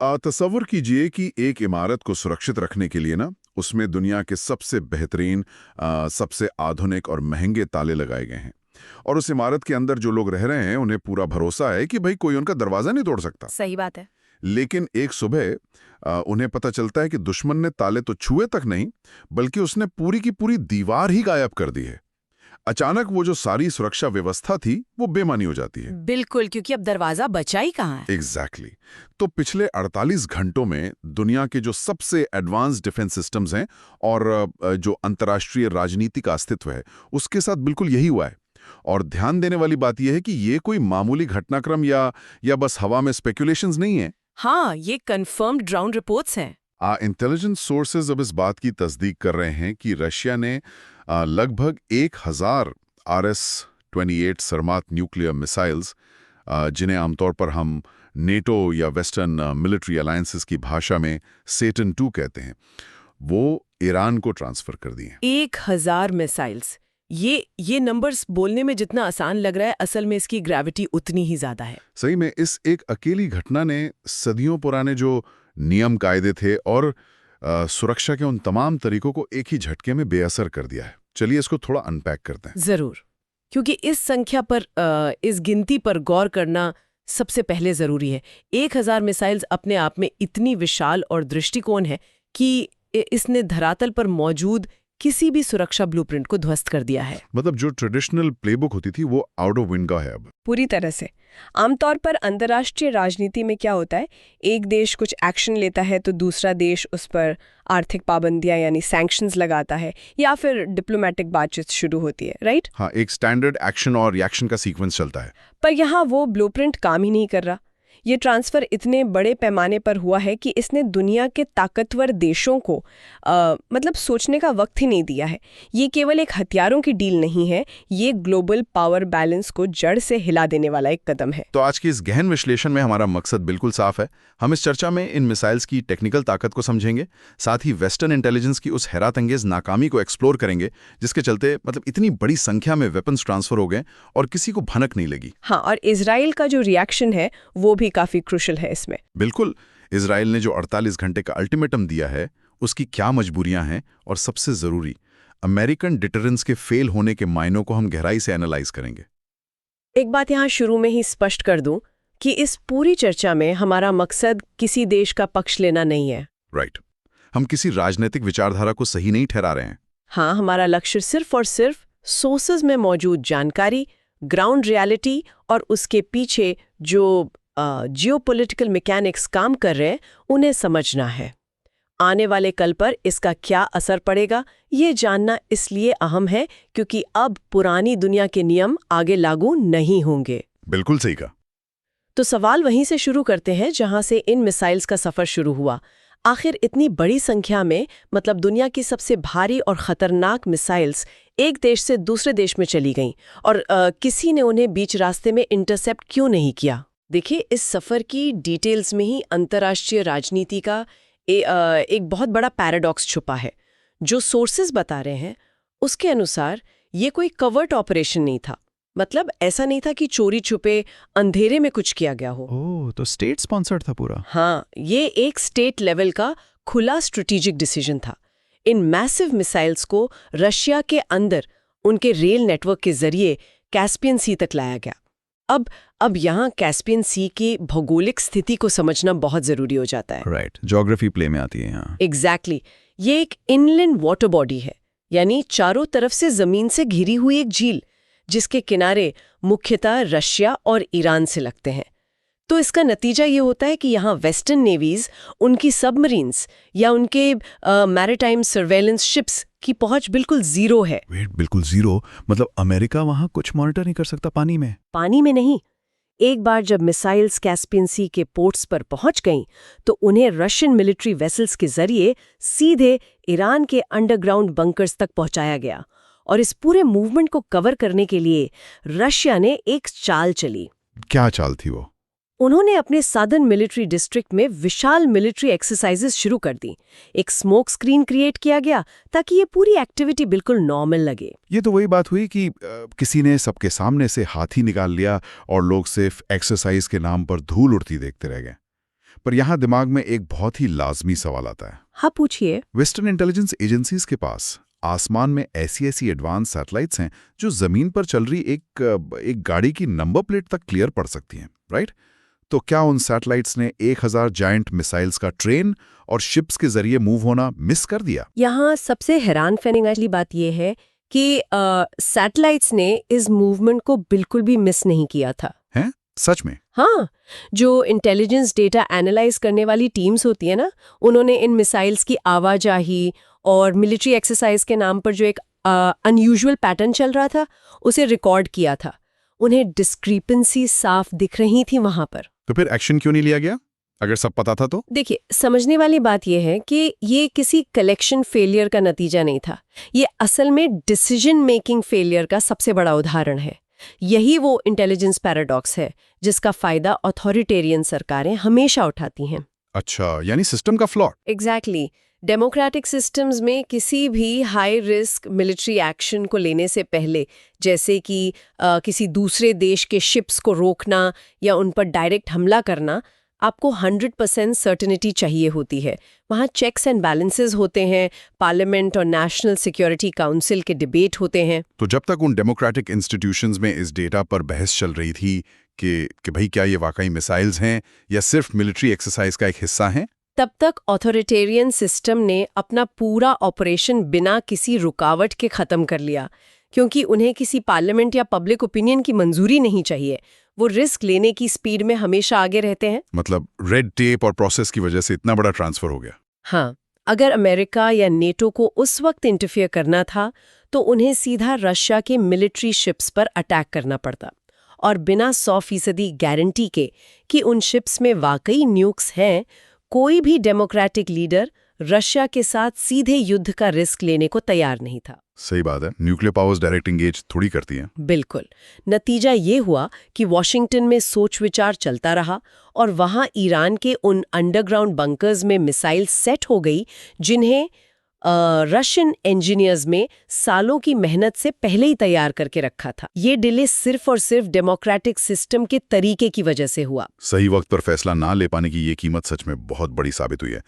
तसव्वुर कीजिए कि एक इमारत को सुरक्षित रखने के लिए ना उसमें दुनिया के सबसे बेहतरीन सबसे आधुनिक और महंगे ताले लगाए गए हैं। और उस इमारत के अंदर जो लोग रह रहे हैं उन्हें पूरा भरोसा है कि भाई कोई उनका दरवाजा नहीं तोड़ सकता। सही बात है। लेकिन एक सुबह उन्हें पता चलता है कि दुश्मन ने ताले तो छुए तक नहीं, बल्कि उसने पूरी की पूरी दीवार ही गायब कर दी है। अचानक वो जो सारी सुरक्षा व्यवस्था थी वो बेमानी हो जाती है। बिल्कुल, क्योंकि अब दरवाजा बचा ही कहाँ है। एग्जैक्टली तो पिछले 48 घंटों में दुनिया के जो सबसे एडवांस डिफेंस सिस्टम्स हैं और जो अंतर्राष्ट्रीय राजनीति का अस्तित्व है उसके साथ बिल्कुल यही हुआ है। और ध्यान देने वाली बात यह है कि ये कोई मामूली घटनाक्रम या बस हवा में स्पेकुलेशंस नहीं है। हाँ, ये कंफर्म्ड ग्राउंड रिपोर्ट्स हैं। इंटेलिजेंस सोर्सेज अब इस बात की तस्दीक कर रहे हैं कि रशिया ने लगभग 1000 RS-28 सरमात न्यूक्लियर मिसाइल्स, जिन्हें आमतौर पर हम नेटो या वेस्टर्न मिलिट्री अलायंसेस की भाषा में सेटन 2 कहते हैं, वो ईरान को ट्रांसफर कर दिए। 1000 मिसाइल्स। ये नंबर्स बोलने में जितना आसान लग रहा है, असल में इसकी ग्रेविटी उतनी ही ज्यादा है। सही में इस एक अकेली घटना ने सदियों पुराने जो नियम कायदे थे और सुरक्षा के उन तमाम तरीकों को एक ही झटके में बेअसर कर दिया है। चलिए इसको थोड़ा अनपैक करते हैं। जरूर, क्योंकि इस संख्या पर, इस गिनती पर गौर करना सबसे पहले जरूरी है। 1000 मिसाइल्स अपने आप में इतनी विशाल और दृष्टिकोण है कि इसने धरातल पर मौजूद किसी भी सुरक्षा ब्लूप्रिंट को ध्वस्त कर दिया है। मतलब जो ट्रेडिशनल प्लेबुक होती थी वो आउट ऑफ विंडो है अब पूरी तरह से। आमतौर पर अंतर्राष्ट्रीय राजनीति में क्या होता है, एक देश कुछ एक्शन लेता है तो दूसरा देश उस पर आर्थिक पाबंदियां यानी सैंक्शंस लगाता है, या फिर डिप्लोमेटिक बातचीत शुरू होती है, राइट? हाँ, एक स्टैंडर्ड एक्शन और रिएक्शन का सीक्वेंस चलता है। पर यहाँ वो ब्लूप्रिंट काम ही नहीं कर रहा। ये ट्रांसफर इतने बड़े पैमाने पर हुआ है कि इसने दुनिया के ताकतवर देशों को मतलब सोचने का वक्त ही नहीं दिया है। ये केवल एक हथियारों की डील नहीं है, ये ग्लोबल पावर बैलेंस को जड़ से हिला देने वाला एक कदम है। तो आज की इस गहन विश्लेषण में हमारा मकसद बिल्कुल साफ है। हम इस चर्चा में इन मिसाइल्स की टेक्निकल ताकत को समझेंगे, साथ ही वेस्टर्न इंटेलिजेंस की उस हैरत अंगेज नाकामी को एक्सप्लोर करेंगे, जिसके चलते मतलब इतनी बड़ी संख्या में वेपन्स ट्रांसफर हो गए और किसी को भनक नहीं लगी। हाँ, और इजराइल का जो रिएक्शन है वो भी काफी क्रूशल है इसमें। बिल्कुल, इजराइल ने जो 48 घंटे का अल्टीमेटम दिया है उसकी क्या मजबूरियां हैं, और सबसे जरूरी अमेरिकन डिटरेंस के फेल होने के मायनों को हम गहराई से एनालाइज करेंगे। एक बात यहाँ शुरू में ही स्पष्ट कर दूं कि इस पूरी चर्चा में हमारा मकसद किसी देश का पक्ष लेना नहीं है। राइट, हम किसी राजनीतिक विचारधारा को सही नहीं ठहरा रहे हैं। हाँ, हमारा लक्ष्य सिर्फ और सिर्फ सोर्सेज में मौजूद जानकारी, ग्राउंड रियलिटी और उसके पीछे जो जियोपॉलिटिकल मैकेनिक्स काम कर रहे हैं उन्हें समझना है। आने वाले कल पर इसका क्या असर पड़ेगा ये जानना इसलिए अहम है क्योंकि अब पुरानी दुनिया के नियम आगे लागू नहीं होंगे। बिल्कुल सही कहा। तो सवाल वहीं से शुरू करते हैं जहां से इन मिसाइल्स का सफर शुरू हुआ। आखिर इतनी बड़ी संख्या में, मतलब दुनिया की सबसे भारी और खतरनाक मिसाइल्स एक देश से दूसरे देश में चली गईं और किसी ने उन्हें बीच रास्ते में इंटरसेप्ट क्यों नहीं किया? देखिए, इस सफर की डिटेल्स में ही अंतर्राष्ट्रीय राजनीति का एक बहुत बड़ा पैराडॉक्स छुपा है। जो सोर्सेज बता रहे हैं उसके अनुसार ये कोई कवर्ट ऑपरेशन नहीं था। मतलब ऐसा नहीं था कि चोरी छुपे अंधेरे में कुछ किया गया हो। ओह, तो स्टेट स्पॉन्सर्ड था पूरा। हाँ, ये एक स्टेट लेवल का खुला स्ट्रेटेजिक डिसीजन था। इन मैसिव मिसाइल्स को रशिया के अंदर उनके रेल नेटवर्क के जरिए कैस्पियन सी तक लाया गया। अब यहाँ कैस्पियन सी की भौगोलिक स्थिति को समझना बहुत जरूरी हो जाता है। राइट, ज्योग्राफी प्ले में आती है यहाँ। एग्जैक्टली। ये एक इनलैंड वाटर बॉडी है, यानी चारों तरफ से जमीन से घिरी हुई एक झील, जिसके किनारे मुख्यतः रशिया और ईरान से लगते हैं। तो इसका नतीजा ये होता है कि यहाँ वेस्टर्न नेवीज, उनकी सबमरीन्स या उनके मैरीटाइम सर्वेलेंस शिप्स की पहुंच बिल्कुल जीरो है। वेट, बिल्कुल जीरो? मतलब अमेरिका वहाँ कुछ मॉनिटर नहीं कर सकता पानी में? पानी में नहीं। एक बार जब मिसाइल्स कैस्पियन सी के पोर्ट्स पर पहुंच गईं, तो उन्हें रशियन मिलिट्री वेसल्स के जरिए सीधे ईरान के अंडरग्राउंड बंकर्स तक पहुंचाया गया। और इस पूरे मूवमेंट को कवर करने के लिए रशिया ने एक चाल चली। क्या चाल थी वो? उन्होंने अपने सदर्न मिलिट्री डिस्ट्रिक्ट में विशाल मिलिट्री एक्सरसाइजेस शुरू कर दी। एक स्मोक स्क्रीन क्रिएट किया गया ताकि ये पूरी एक्टिविटी बिल्कुल नॉर्मल लगे। ये तो वही बात हुई कि किसी ने सबके सामने से हाथी निकाल लिया और लोग सिर्फ एक्सरसाइज के नाम पर धूल उड़ती देखते रह गए। पर यहाँ दिमाग में एक बहुत ही लाजमी सवाल आता है। हाँ, पूछिए। वेस्टर्न इंटेलिजेंस एजेंसीज के पास आसमान में ऐसी एडवांस सैटेलाइट्स हैं जो जमीन पर चल रही एक गाड़ी की नंबर प्लेट तक क्लियर पढ़ सकती हैं, राइट? तो क्या उन सैटेलाइट्स ने 1000 जायंट मिसाइल्स का ट्रेन और शिप्स के जरिए मूव होना मिस कर दिया? यहाँ सबसे हैरान करने वाली बात यह है कि सैटेलाइट्स ने इस मूवमेंट को बिल्कुल भी मिस नहीं किया था। हैं? सच में? हाँ, जो इंटेलिजेंस डेटा एनालाइज करने वाली टीम्स होती है ना, उन्होंने इन मिसाइल्स की आवाजाही और मिलिट्री एक्सरसाइज के नाम पर जो एक अनयूजुअल पैटर्न चल रहा था, उसे रिकॉर्ड किया था। उन्हें डिस्क्रिपेंसी साफ दिख रही थी वहां पर। तो फिर एक्शन क्यों नहीं लिया गया, अगर सब पता था तो? देखिए, समझने वाली बात यह है कि ये किसी कलेक्शन फेलियर का नतीजा नहीं था। ये असल में डिसीजन मेकिंग फेलियर का सबसे बड़ा उदाहरण है। यही वो इंटेलिजेंस पैराडॉक्स है जिसका फायदा अथॉरिटेरियन सरकारें हमेशा उठाती हैं। अच्छा, यानी सिस्टम का फ्लॉ। एग्जैक्टली। डेमोक्रेटिक सिस्टम्स में किसी भी हाई रिस्क मिलिट्री एक्शन को लेने से पहले, जैसे कि किसी दूसरे देश के शिप्स को रोकना या उन पर डायरेक्ट हमला करना, आपको 100% सर्टेनिटी चाहिए होती है। वहाँ चेक्स एंड बैलेंसेस होते हैं, पार्लियामेंट और नेशनल सिक्योरिटी काउंसिल के डिबेट होते हैं। तो जब तक उन डेमोक्रेटिक इंस्टीट्यूशंस में इस डेटा पर बहस चल रही थी कि भाई क्या ये वाकई मिसाइल्स हैं या सिर्फ मिलिट्री एक्सरसाइज का एक हिस्सा हैं, तब तक ऑथोरिटेरियन सिस्टम ने अपना पूरा ऑपरेशन बिना किसी रुकावट के खत्म कर लिया, क्योंकि उन्हें किसी पार्लियामेंट या पब्लिक ओपिनियन की मंजूरी नहीं चाहिए। वो रिस्क लेने की स्पीड में हमेशा आगे रहते हैं। मतलब रेड टेप और प्रोसेस की वजह से इतना बड़ा ट्रांसफर हो गया। हाँ, अगर अमेरिका या नेटो को उस वक्त इंटरफियर करना था तो उन्हें सीधा रशिया के मिलिट्री शिप्स पर अटैक करना पड़ता, और बिना 100% गारंटी के कि उन शिप्स में वाकई न्यूक्स हैं, कोई भी डेमोक्रेटिक लीडर रशिया के साथ सीधे युद्ध का रिस्क लेने को तैयार नहीं था। सही बात है, न्यूक्लियर पावर्स डायरेक्ट एंगेज थोड़ी करती हैं। बिल्कुल। नतीजा ये हुआ कि वॉशिंगटन में सोच विचार चलता रहा और वहां ईरान के उन अंडरग्राउंड बंकर्स में मिसाइल सेट हो गई जिन्हें रशियन इंजीनियर्स में सालों की मेहनत से पहले ही तैयार करके रखा था। ये डिले सिर्फ और सिर्फ डेमोक्रेटिक सिस्टम के तरीके की वजह से हुआ। सही वक्त पर फैसला ना ले पाने की ये कीमत सच में बहुत बड़ी साबित हुई है।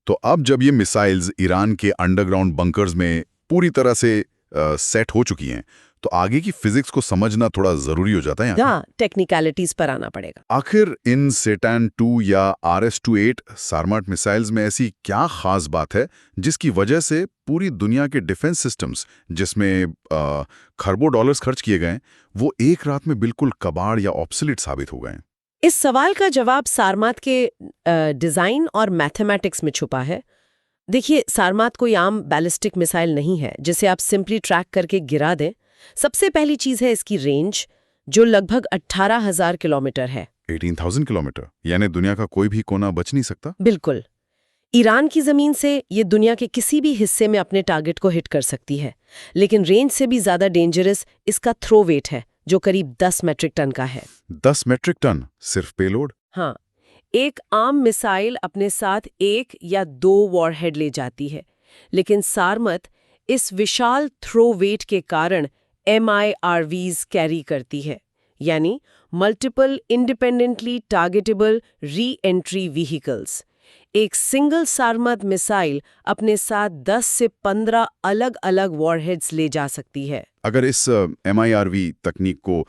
तो अब जब ये मिसाइल्स ईरान के अंडरग्राउंड बंकर्स में पूरी तरह से सेट हो चुकी हैं, तो आगे की फिजिक्स को समझना थोड़ा जरूरी हो जाता है। हाँ, टेक्निकलिटीज पर आना पड़ेगा। आखिर इन सेटान 2 या RS-28 सारमाट मिसाइल्स में ऐसी क्या खास बात है जिसकी वजह से पूरी दुनिया के डिफेंस सिस्टम्स, जिसमें खरबों डॉलर्स खर्च किए गए, वो एक रात में बिल्कुल कबाड़ या ऑब्सोलीट साबित हो गए? इस सवाल का जवाब सारमात के डिजाइन और मैथमेटिक्स में छुपा है। देखिए, सारमात कोई आम बैलिस्टिक मिसाइल नहीं है जिसे आप सिंपली ट्रैक करके गिरा दें। सबसे पहली चीज है इसकी रेंज, जो लगभग 18,000 किलोमीटर है। 18,000 किलोमीटर, यानी दुनिया का कोई भी कोना बच नहीं सकता। बिल्कुल। ईरान की जमीन से ये दुनिया के किसी भी हिस्से में अपने टारगेट को हिट कर सकती है। लेकिन रेंज से भी ज्यादा डेंजरस इसका थ्रो वेट है, जो करीब 10 मेट्रिक टन का है। 10 मेट्रिक टन सिर्फ पेलोड? हाँ, एक आम मिसाइल अपने साथ 1 या 2 वॉरहेड ले जाती है, लेकिन सारमत इस विशाल थ्रो वेट के कारण MIRVs कैरी करती है, यानी multiple independently targetable re entry vehicles. एक सिंगल सारमत मिसाइल अपने साथ 10 से 15 अलग अलग वॉरहेड्स ले जा सकती है। अगर इस MIRV तकनीक को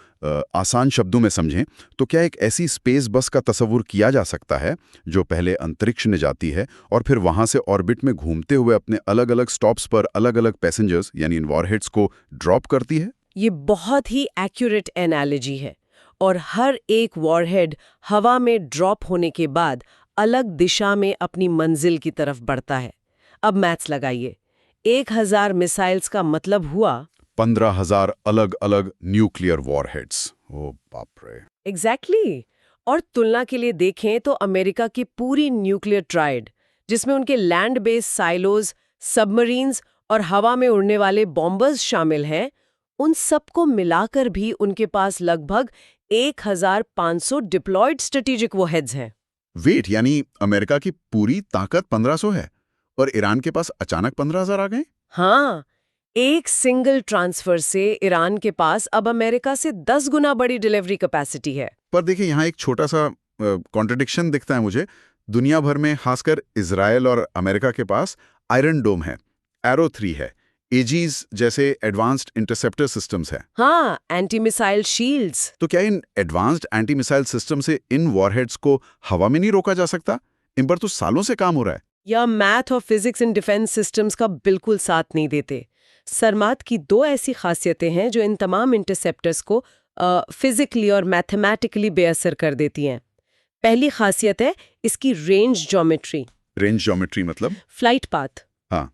आसान शब्दों में समझें, तो क्या एक ऐसी स्पेस बस का तस्वुर किया जा सकता है जो पहले अंतरिक्ष में जाती है और फिर वहां से ऑर्बिट में घूमते हुए अपने अलग अलग स्टॉप्स पर अलग अलग पैसेंजर्स यानी इन वॉरहेड्स को ड्रॉप करती है? ये बहुत ही एक्यूरेट एनालॉजी है, और हर एक वॉरहेड हवा में ड्रॉप होने के बाद अलग दिशा में अपनी मंजिल की तरफ बढ़ता है। अब मैथ्स लगाइए। 1000 मिसाइल्स का मतलब हुआ 15,000 अलग अलग न्यूक्लियर वॉरहेड्स। ओ बाप रे! एग्जैक्टली। और तुलना के लिए देखें तो अमेरिका की पूरी न्यूक्लियर ट्राइड, जिसमें उनके लैंड बेस्ड साइलोज, सबमरीन्स और हवा में उड़ने वाले बॉम्बर्स शामिल हैं, उन सबको मिलाकर भी उनके पास लगभग 1500 डिप्लॉयड स्ट्रेटेजिक वॉरहेड्स हैं। वेट, यानी अमेरिका की पूरी ताकत 1500 है और ईरान के पास अचानक 15,000 आ गए? हाँ, एक सिंगल ट्रांसफर से ईरान के पास अब अमेरिका से 10 गुना बड़ी डिलीवरी कैपेसिटी है। पर देखिए, यहाँ एक छोटा सा कॉन्ट्रडिक्शन दिखता है मुझे। दुनिया भर में खासकर इजराइल और अमेरिका के पास आयरन डोम है, एरो 3 है, एजीज जैसे एडवांस्ड इंटरसेप्टर सिस्टम्स हैं। हाँ, एंटी मिसाइल शील्ड्स। तो क्या इन एडवांस्ड एंटी मिसाइल सिस्टम से इन वॉरहेड्स को हवा में नहीं रोका जा सकता? इन पर तो सालों से काम हो रहा है। या मैथ और फिजिक्स इन डिफेंस सिस्टम्स का बिल्कुल साथ नहीं देते। सरमात की दो ऐसी खासियतें हैं जो इन तमाम इंटरसेप्टर्स को फिजिकली और मैथमेटिकली बेअसर कर देती हैं। पहली खासियत है इसकी रेंज ज्योमेट्री। रेंज ज्योमेट्री मतलब? Flight path. हाँ।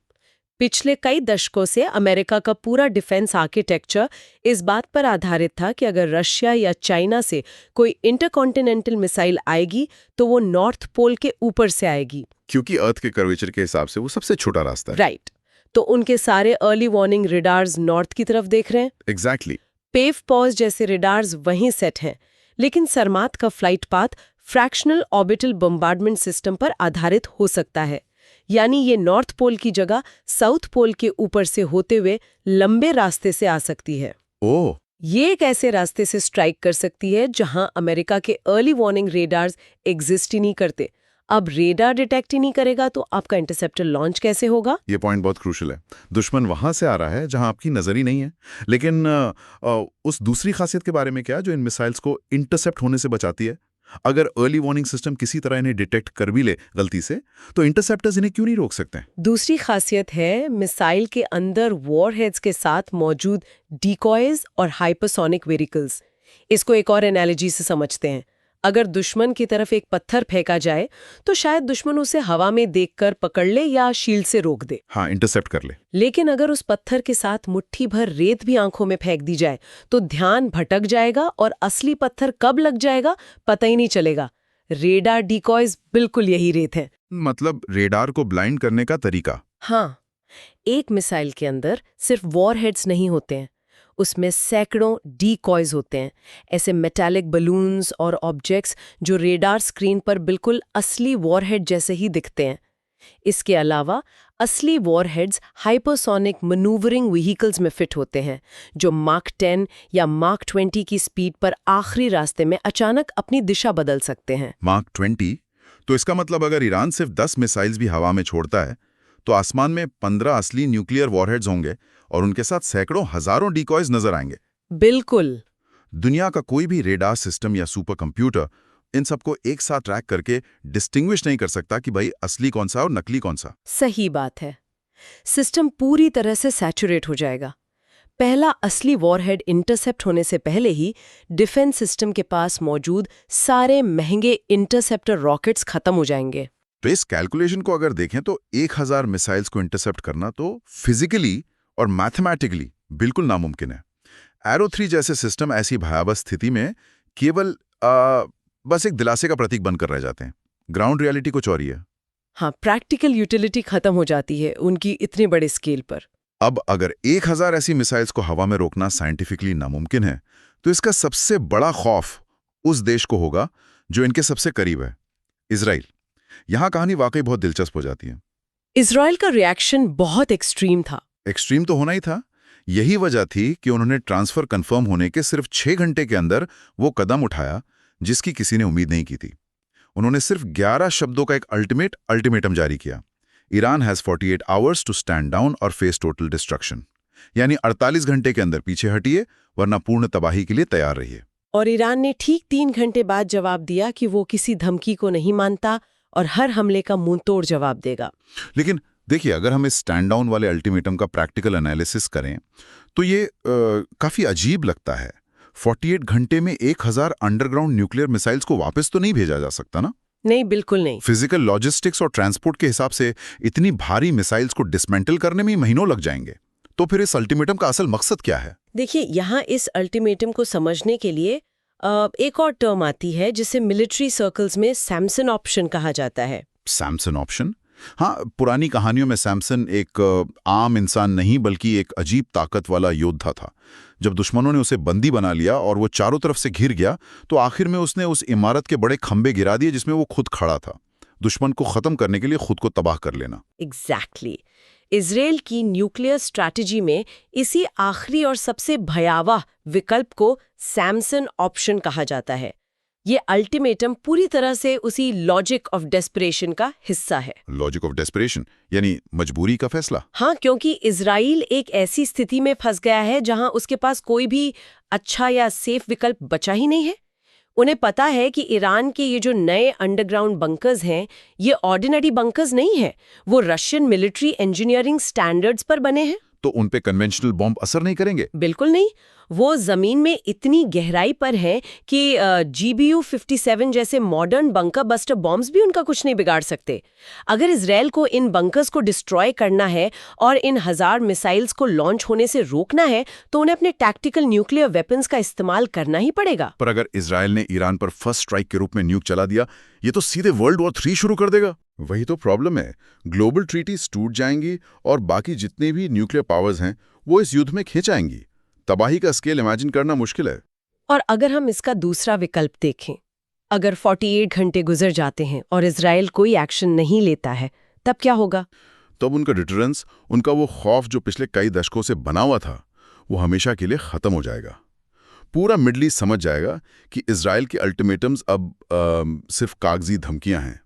पिछले कई दशकों से अमेरिका का पूरा डिफेंस आर्किटेक्चर इस बात पर आधारित था कि अगर रशिया या चाइना से कोई इंटरकॉन्टिनेंटल मिसाइल आएगी तो वो नॉर्थ पोल के ऊपर से आएगी, क्योंकि अर्थ के कर्वेचर के हिसाब से वो सबसे छोटा रास्ता है। राइट। तो उनके सारे अर्ली वार्निंग रेडार्स नॉर्थ की तरफ देख रहे हैं। एग्जैक्टली। पेव पॉज जैसे रेडार्स वहीं सेट हैं, लेकिन सरमात का flight path fractional orbital bombardment system पर आधारित हो सकता है। यानी ये नॉर्थ पोल की जगह साउथ पोल के ऊपर से होते हुए लंबे रास्ते से आ सकती है। ओह, ये एक ऐसे रास्ते से स्ट्राइक कर सकती है जहां अमेरिका के अर्ली वार्निंग रेडार्स एग्जिस्ट ही नहीं करते। अब रेडार डिटेक्ट ही नहीं करेगा तो आपका इंटरसेप्टर लॉन्च कैसे होगा? ये पॉइंट बहुत क्रूशियल है। दुश्मन वहां से आ रहा है जहां आपकी नजर ही नहीं है। लेकिन उस दूसरी खासियत के बारे में क्या, जो इन मिसाइल्स को इंटरसेप्ट होने से बचाती है? अगर अर्ली वार्निंग सिस्टम किसी तरह इन्हें डिटेक्ट कर भी ले गलती से, तो इंटरसेप्टर्स इन्हें क्यों नहीं रोक सकते? दूसरी खासियत है मिसाइल के अंदर वॉरहेड्स के साथ मौजूद डिकॉयज और हाइपरसोनिक व्हीकल्स। इसको एक और एनालॉजी से समझते हैं। अगर दुश्मन की तरफ एक पत्थर फेंका जाए तो शायद दुश्मन उसे हवा में देखकर पकड़ ले या शील्ड से रोक दे। हाँ, इंटरसेप्ट कर ले। लेकिन अगर उस पत्थर के साथ मुट्ठी भर रेत भी आंखों में फेंक दी जाए तो ध्यान भटक जाएगा और असली पत्थर कब लग जाएगा पता ही नहीं चलेगा। रेडार डिकॉयज बिल्कुल यही रेत है। मतलब रेडार को ब्लाइंड करने का तरीका। हाँ, एक मिसाइल के अंदर सिर्फ वॉरहेड्स नहीं होते हैं, उसमें सैकड़ों डीकॉयज होते हैं, ऐसे मेटालिक बलून्स और ऑब्जेक्ट्स जो रेडार स्क्रीन पर बिल्कुल असली वॉरहेड जैसे ही दिखते हैं। इसके अलावा असली वॉरहेड्स हाइपरसोनिक मैन्यूवरिंग व्हीकल्स में फिट होते हैं, जो मार्क 10 या मार्क 20 की स्पीड पर आखिरी रास्ते में अचानक अपनी दिशा बदल सकते हैं। मार्क 20? तो इसका मतलब अगर ईरान सिर्फ 10 मिसाइल्स भी हवा में छोड़ता है तो आसमान में 15 असली न्यूक्लियर वॉरहेड्स होंगे और उनके साथ सैकड़ों हजारों डिकॉयज नजर आएंगे। बिल्कुल। दुनिया का कोई भी रेडार सिस्टम या सुपर कंप्यूटर इन सबको एक साथ ट्रैक करके डिस्टिंग्विश नहीं कर सकता कि भाई असली कौन सा और नकली कौन सा। सही बात है। सिस्टम पूरी तरह से सैचुरेट हो जाएगा। पहला असली वॉरहेड इंटरसेप्ट होने से पहले ही डिफेंस सिस्टम के पास मौजूद सारे महंगे इंटरसेप्टर रॉकेट्स खत्म हो जाएंगे। तो इस कैलकुलेशन को अगर देखें तो 1000 मिसाइल्स को इंटरसेप्ट करना तो फिजिकली और मैथमेटिकली बिल्कुल नामुमकिन है। एरो 3 जैसे सिस्टम ऐसी भयावह स्थिति में केवल बस एक दिलासे का प्रतीक बनकर रह जाते हैं। ग्राउंड रियलिटी कुछ और ही है। हाँ, प्रैक्टिकल यूटिलिटी खत्म हो जाती है उनकी इतने बड़े स्केल पर। अब अगर 1000 ऐसी मिसाइल्स को हवा में रोकना साइंटिफिकली नामुमकिन है, तो इसका सबसे बड़ा खौफ उस देश को होगा जो इनके सबसे करीब है, इजराइल। यहां कहानी वाकई बहुत दिलचस्प हो जाती है। इजराइल का रिएक्शन बहुत एक्सट्रीम था। एक्सट्रीम तो होना ही था। यही वजह थी कि उन्होंने ट्रांसफर कंफर्म होने के सिर्फ 6 घंटे के अंदर वो कदम उठाया जिसकी किसी ने उम्मीद नहीं की थी। उन्होंने सिर्फ 11 शब्दों का एक अल्टीमेटम जारी किया। Iran has 48 hours to stand down और फेस टोटल डिस्ट्रक्शन। यानी 48 घंटे के अंदर पीछे हटिए वरना पूर्ण तबाही के लिए तैयार रहिए। और ईरान ने ठीक 3 घंटे बाद जवाब दिया कि वो किसी धमकी को नहीं मानता और हर हमले का मुंहतोड़ जवाब देगा। लेकिन देखिए, अगर हम इस स्टैंड डाउन वाले अल्टीमेटम का प्रैक्टिकल एनालिसिस करें तो ये काफी अजीब लगता है। 48 घंटे में 1000 अंडरग्राउंड न्यूक्लियर मिसाइल्स को वापस तो नहीं भेजा जा सकता ना? नहीं, बिल्कुल नहीं। फिजिकल लॉजिस्टिक्स और ट्रांसपोर्ट के हिसाब से इतनी भारी मिसाइल्स को डिसमेंटल करने में महीनों लग जाएंगे। तो फिर इस अल्टीमेटम का असल मकसद क्या है? देखिए, यहाँ इस अल्टीमेटम को समझने के लिए एक और टर्म आती है जिसे मिलिट्री सर्कल्स में सैमसन ऑप्शन कहा जाता है। सैमसन ऑप्शन? हाँ, पुरानी कहानियों में सैमसन एक आम इंसान नहीं बल्कि एक अजीब ताकत वाला योद्धा था। जब दुश्मनों ने उसे बंदी बना लिया और वो चारों तरफ से घिर गया तो आखिर में उसने उस इमारत के बड़े खंबे गिरा दिए जिसमें वो खुद खड़ा था। दुश्मन को खत्म करने के लिए खुद को तबाह कर लेना। एग्जैक्टली। इजराइल की न्यूक्लियर स्ट्रैटेजी में इसी आखिरी और सबसे भयावह विकल्प को सैमसन ऑप्शन कहा जाता है। ये अल्टीमेटम पूरी तरह से उसी लॉजिक ऑफ डेस्परेशन का हिस्सा है। लॉजिक ऑफ डेस्परेशन यानी मजबूरी का फैसला। हाँ, क्योंकि इजराइल एक ऐसी स्थिति में फंस गया है जहां उसके पास कोई भी अच्छा या सेफ विकल्प बचा ही नहीं है। उन्हें पता है कि ईरान के ये जो नए अंडरग्राउंड बंकर्स हैं, ये ऑर्डिनरी बंकर्स नहीं है, वो रशियन मिलिट्री इंजीनियरिंग स्टैंडर्ड्स पर बने हैं। तो उन पे कन्वेंशनल बॉम्ब असर नहीं करेंगे? बिल्कुल नहीं। वो जमीन में इतनी गहराई पर है कि GBU-57 जैसे मॉडर्न बंकर बस्टर बॉम्ब्स भी उनका कुछ नहीं बिगाड़ सकते। अगर इजराइल को इन बंकर्स को डिस्ट्रॉय करना है और इन 1000 मिसाइल्स को लॉन्च होने से रोकना है, तो उन्हें अपने टैक्टिकल न्यूक्लियर वेपन्स का इस्तेमाल करना ही पड़ेगा। पर अगर इजराइल ने ईरान पर फर्स्ट स्ट्राइक के रूप में न्यूक चला दिया, ये तो सीधे वर्ल्ड वॉर 3 शुरू कर देगा। वही तो प्रॉब्लम है, ग्लोबल ट्रीटीज टूट जाएंगी और बाकी जितने भी न्यूक्लियर पावर्स हैं वो इस युद्ध में खींच आएंगी। तबाही का स्केल इमेजिन करना मुश्किल है। और अगर हम इसका दूसरा विकल्प देखें, अगर 48 घंटे गुजर जाते हैं और इजराइल कोई एक्शन नहीं लेता है, तब क्या होगा? तब उनका डिटरेंस, उनका वो खौफ जो पिछले कई दशकों से बना हुआ था, वो हमेशा के लिए खत्म हो जाएगा। पूरा मिडल ईस्ट समझ जाएगा कि इजराइल के अल्टीमेटम्स अब सिर्फ कागजी धमकियां हैं।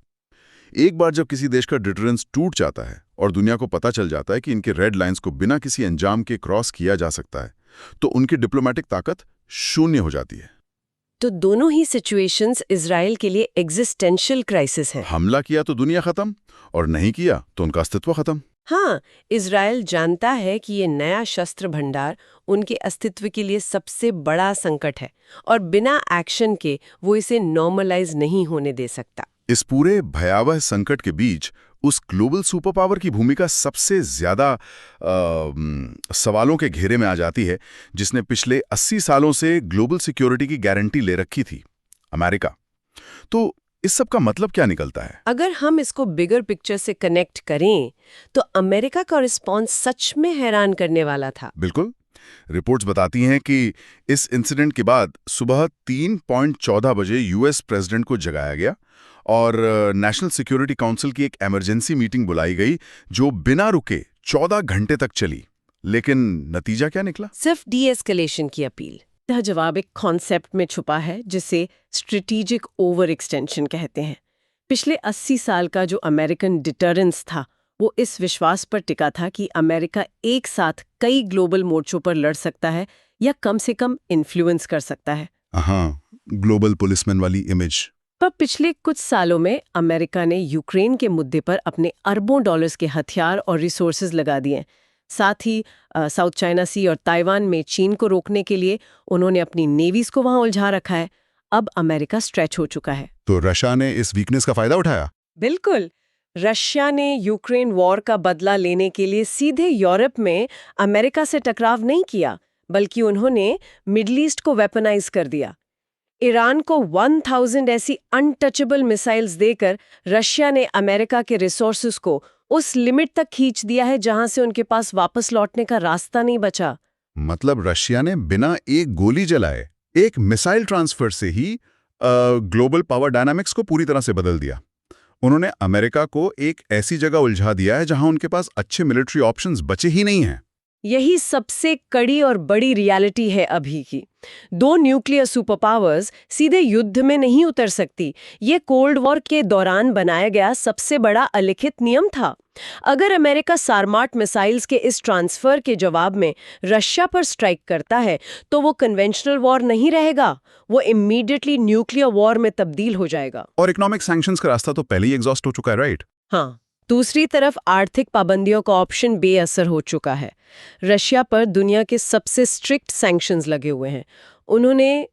एक बार जब किसी देश का डिटरेंस टूट जाता है और दुनिया को पता चल जाता है कि इनके रेड लाइंस को बिना किसी अंजाम के क्रॉस किया जा सकता है, तो उनकी डिप्लोमेटिक ताकत शून्य हो जाती है। तो दोनों ही सिचुएशंस इजराइल के लिए एग्जिस्टेंशियल क्राइसिस है। हमला किया तो दुनिया खत्म, और नहीं किया तो उनका अस्तित्व खत्म। हाँ, इजराइल जानता है कि ये नया शस्त्र भंडार उनके अस्तित्व के लिए सबसे बड़ा संकट है और बिना एक्शन के वो इसे नॉर्मलाइज नहीं होने दे सकता। इस पूरे भयावह संकट के बीच उस ग्लोबल सुपर पावर की भूमिका सबसे ज्यादा सवालों के घेरे में आ जाती है, जिसने पिछले 80 सालों से ग्लोबल सिक्योरिटी की गारंटी ले रखी थी, अमेरिका। तो इस सब का मतलब क्या निकलता है? अगर हम इसको बिगर पिक्चर से कनेक्ट करें तो अमेरिका का रिस्पॉन्स सच में हैरान करने वाला था। बिल्कुल। रिपोर्ट्स बताती हैं कि इस इंसिडेंट के बाद सुबह 3:14 बजे यूएस प्रेसिडेंट को जगाया गया और नेशनल सिक्योरिटी काउंसिल की एक इमरजेंसी मीटिंग बुलाई गई, जो बिना रुके 14 घंटे तक चली। लेकिन नतीजा क्या निकला? सिर्फ डी-एस्केलेशन की अपील। यह जवाब एक कॉन्सेप्ट में छुपा है जिसे स्ट्रेटेजिक ओवर एक्सटेंशन कहते हैं। पिछले 80 साल का जो अमेरिकन डिटरेंस था, वो इस विश्वास पर टिका था कि अमेरिका एक साथ कई ग्लोबल मोर्चों पर लड़ सकता है या कम से कम इन्फ्लुएंस कर सकता है। हाँ, ग्लोबल पुलिसमैन वाली इमेज। पर पिछले कुछ सालों में अमेरिका ने यूक्रेन के मुद्दे पर अपने अरबों डॉलर्स के हथियार और रिसोर्सेज लगा दिए। साथ ही साउथ चाइना सी और ताइवान में चीन को रोकने के लिए उन्होंने अपनी नेवीज को वहां उलझा रखा है। अब अमेरिका स्ट्रेच हो चुका है। तो रशिया ने इस वीकनेस का फायदा उठाया? बिल्कुल। रशिया ने यूक्रेन वॉर का बदला लेने के लिए सीधे यूरोप में अमेरिका से टकराव नहीं किया, बल्कि उन्होंने मिडल ईस्ट को वेपनाइज कर दिया। ईरान को 1000 ऐसी अनटचेबल मिसाइल्स देकर रशिया ने अमेरिका के रिसोर्सेज को उस लिमिट तक खींच दिया है जहां से उनके पास वापस लौटने का रास्ता नहीं बचा। मतलब रशिया ने बिना एक गोली जलाए, एक मिसाइल ट्रांसफर से ही ग्लोबल पावर डायनामिक्स को पूरी तरह से बदल दिया। उन्होंने अमेरिका को एक ऐसी जगह उलझा दिया है जहां उनके पास अच्छे मिलिट्री ऑप्शंस बचे ही नहीं हैं। यही सबसे कड़ी और बड़ी रियलिटी है अभी की। 2 न्यूक्लियर सुपर पावर्स सीधे युद्ध में नहीं उतर सकती। ये कोल्ड वॉर के दौरान बनाया गया सबसे बड़ा अलिखित नियम था। अगर अमेरिका सारमाट मिसाइल्स के इस ट्रांसफर के जवाब में रशिया पर स्ट्राइक करता है, तो वो कन्वेंशनल वॉर नहीं रहेगा, वो इमीडिएटली न्यूक्लियर वॉर में तब्दील हो जाएगा। और इकोनॉमिक सैंक्शंस का रास्ता तो पहले ही एग्जॉस्ट हो चुका है, राइट? हाँ। दूसरी तरफ आर्थिक पाबंदियों का ऑप्शन बेअसर हो चुका है। रशिया पर दुनिया के सबसे स्ट्रिक्ट सैंक्शंस लगे हुए हैं। उन्होंने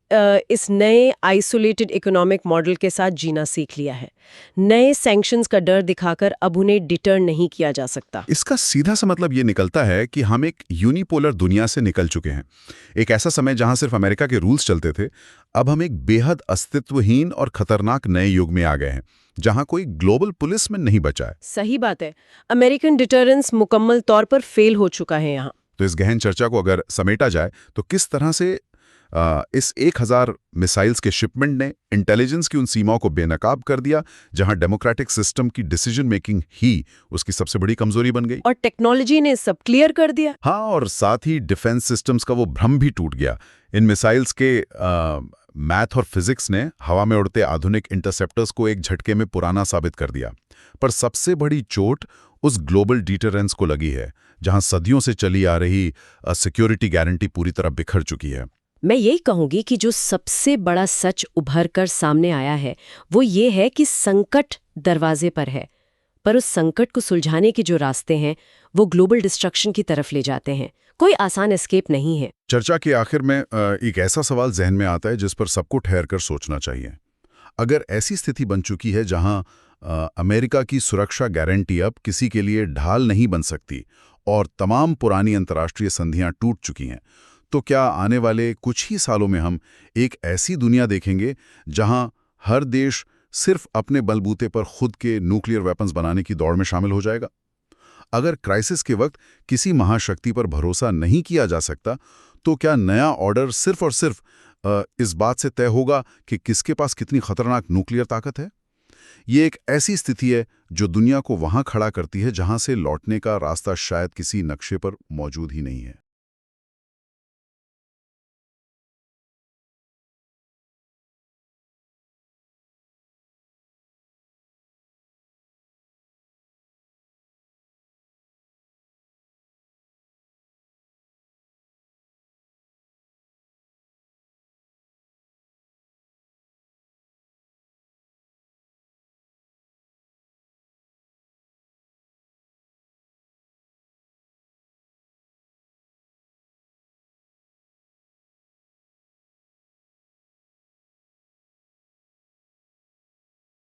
इस नए आइसोलेटेड इकोनॉमिक मॉडल के साथ जीना सीख लिया है। नए सैंक्शंस का डर दिखाकर अब उन्हें डिटर नहीं किया जा सकता। इसका सीधा सा मतलब ये निकलता है कि हम एक यूनिपोलर दुनिया से निकल चुके हैं। एक ऐसा समय जहां सिर्फ अमेरिका के रूल्स चलते थे, अब हम एक बेहद अस्तित्वहीन और खतरनाक नए युग में आ गए हैं, जहां कोई ग्लोबल पुलिस में नहीं बचा है। सही बात है। अमेरिकन डिटरेंस मुकम्मल तौर पर फेल हो चुका है यहाँ। तो इस गहन चर्चा को अगर समेटा जाए तो किस तरह से इस 1000 मिसाइल्स के शिपमेंट ने इंटेलिजेंस की उन सीमाओं को बेनकाब कर दिया जहां डेमोक्रेटिक सिस्टम की डिसीजन मेकिंग ही उसकी सबसे बड़ी कमजोरी बन गई। और टेक्नोलॉजी ने सब क्लियर कर दिया। हाँ, और साथ ही डिफेंस सिस्टम्स का वो भ्रम भी टूट गया। इन मिसाइल्स के मैथ और फिजिक्स ने हवा में उड़ते आधुनिक इंटरसेप्टर्स को एक झटके में पुराना साबित कर दिया। पर सबसे बड़ी चोट उस ग्लोबल डिटरेंस को लगी है जहां सदियों से चली आ रही सिक्योरिटी गारंटी पूरी तरह बिखर चुकी है। मैं यही कहूंगी कि जो सबसे बड़ा सच उभर कर सामने आया है वो ये है कि संकट दरवाजे पर है, पर उस संकट को सुलझाने के जो रास्ते हैं वो ग्लोबल डिस्ट्रक्शन की तरफ ले जाते हैं। कोई आसान एस्केप नहीं है। चर्चा के आखिर में एक ऐसा सवाल जहन में आता है जिस पर सबको ठहर कर सोचना चाहिए। अगर ऐसी स्थिति बन चुकी है जहां अमेरिका की सुरक्षा गारंटी अब किसी के लिए ढाल नहीं बन सकती और तमाम पुरानी अंतर्राष्ट्रीय संधियां टूट चुकी हैं, तो क्या आने वाले कुछ ही सालों में हम एक ऐसी दुनिया देखेंगे जहां हर देश सिर्फ अपने बलबूते पर खुद के न्यूक्लियर वेपन्स बनाने की दौड़ में शामिल हो जाएगा? अगर क्राइसिस के वक्त किसी महाशक्ति पर भरोसा नहीं किया जा सकता, तो क्या नया ऑर्डर सिर्फ और सिर्फ इस बात से तय होगा कि किसके पास कितनी खतरनाक न्यूक्लियर ताकत है? ये एक ऐसी स्थिति है जो दुनिया को वहां खड़ा करती है जहां से लौटने का रास्ता शायद किसी नक्शे पर मौजूद ही नहीं है।